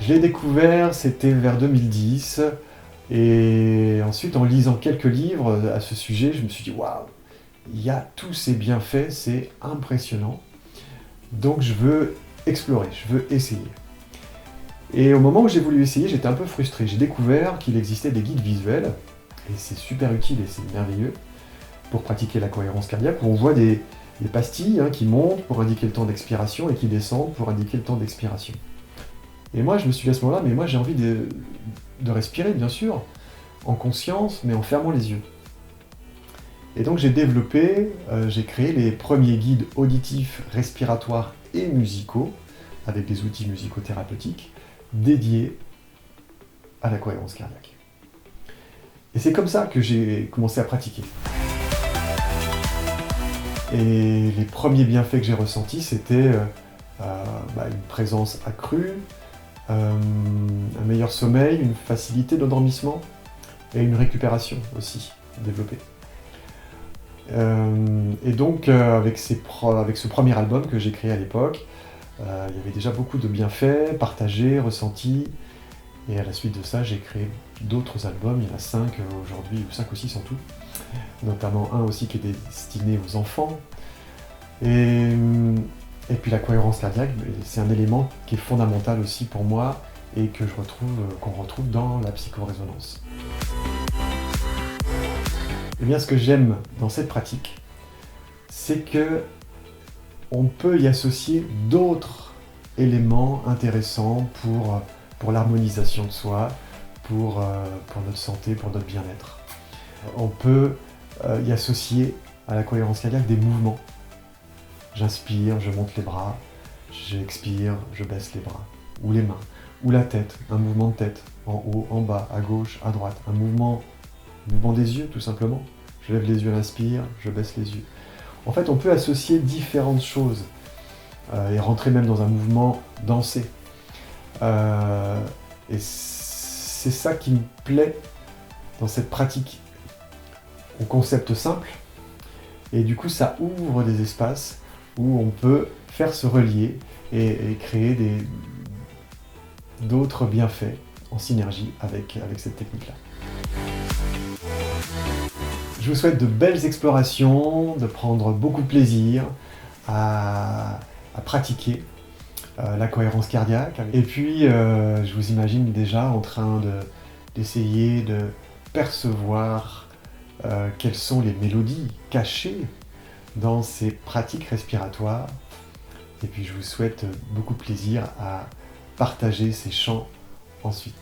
Je l'ai découvert, c'était vers 2010, et ensuite en lisant quelques livres à ce sujet, je me suis dit waouh, il y a tous ces bienfaits, c'est impressionnant. Donc je veux explorer, je veux essayer. Et au moment où j'ai voulu essayer, j'étais un peu frustré. J'ai découvert qu'il existait des guides visuels, et c'est super utile et c'est merveilleux, pour pratiquer la cohérence cardiaque, où on voit des pastilles qui montent pour indiquer le temps d'expiration et qui descendent pour indiquer le temps d'expiration. Et moi, je me suis dit à ce moment-là, mais moi j'ai envie de respirer, bien sûr, en conscience, mais en fermant les yeux. Et donc j'ai créé les premiers guides auditifs, respiratoires et musicaux, avec des outils musicothérapeutiques, dédiés à la cohérence cardiaque. Et c'est comme ça que j'ai commencé à pratiquer. Et les premiers bienfaits que j'ai ressentis, c'était une présence accrue, un meilleur sommeil, une facilité d'endormissement et une récupération aussi développée. Et donc avec ce premier album que j'ai créé à l'époque, il y avait déjà beaucoup de bienfaits partagés, ressentis, et à la suite de ça j'ai créé d'autres albums, il y en a 5 aujourd'hui, ou 5 ou 6 en tout, notamment un aussi qui est destiné aux enfants. Et puis la cohérence cardiaque, c'est un élément qui est fondamental aussi pour moi et qu'on retrouve dans la psychorésonance. Et bien ce que j'aime dans cette pratique, c'est que on peut y associer d'autres éléments intéressants pour l'harmonisation de soi, pour notre santé, pour notre bien-être. On peut y associer à la cohérence cardiaque des mouvements. J'inspire, je monte les bras, j'expire, je baisse les bras, ou les mains, ou la tête, un mouvement de tête, en haut, en bas, à gauche, à droite, un mouvement des yeux tout simplement. Je lève les yeux, l'inspire, je baisse les yeux. En fait, on peut associer différentes choses et rentrer même dans un mouvement dansé. Et c'est ça qui me plaît dans cette pratique, au concept simple. Et du coup, ça ouvre des espaces où on peut faire se relier et créer d'autres bienfaits en synergie avec cette technique-là. Je vous souhaite de belles explorations, de prendre beaucoup de plaisir à pratiquer la cohérence cardiaque. Et puis, je vous imagine déjà en train d'essayer de percevoir quelles sont les mélodies cachées dans ces pratiques respiratoires. Et puis je vous souhaite beaucoup de plaisir à partager ces chants ensuite.